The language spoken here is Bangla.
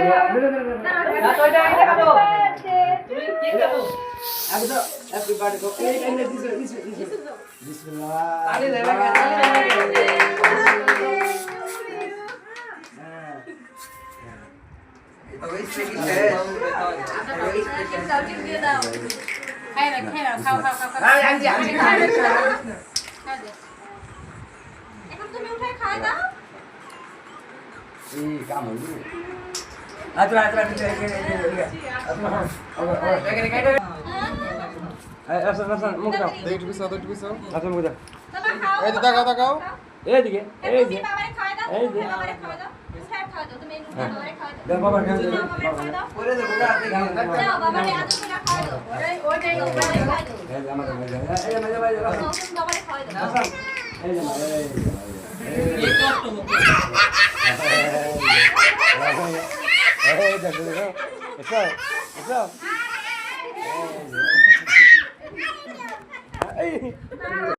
না তো এটা এটা কাটো তুমি কেক কাটো আগে তো হ্যাপি বার্থডে কো এই এনে দিছো বিসমিল্লাহ তালি দেবে ওই স্পেশাল ওই স্পেশাল সাউথ দিয়ে দাও খাই না খাও হ্যাঁ আমি খাই এখন তুমি উঠে খাই দাও এই কাম হইলো আচ্ছা মুখ দাও একটু পিছাও আচ্ছা মুখ দাও এই তো তাকাও এইদিকে এই যে বাবারে খাওয়া দাও এই যে বাবারে খাওয়া দাও স্যার খাওয়া দাও তুমি বাবারে খাওয়া দাও দাও বাবা খাওয়া দাও বাবারে খাওয়া দাও করে দেবো না দাও বাবারে আদর করে খাওয়া দাও ওইটাই বাবারে খাওয়া দাও এই যে আমাদের ভাই এই যে ভাই তুমি বাবারে খাওয়া দাও এই যে এই কষ্ট এই দেখো এসো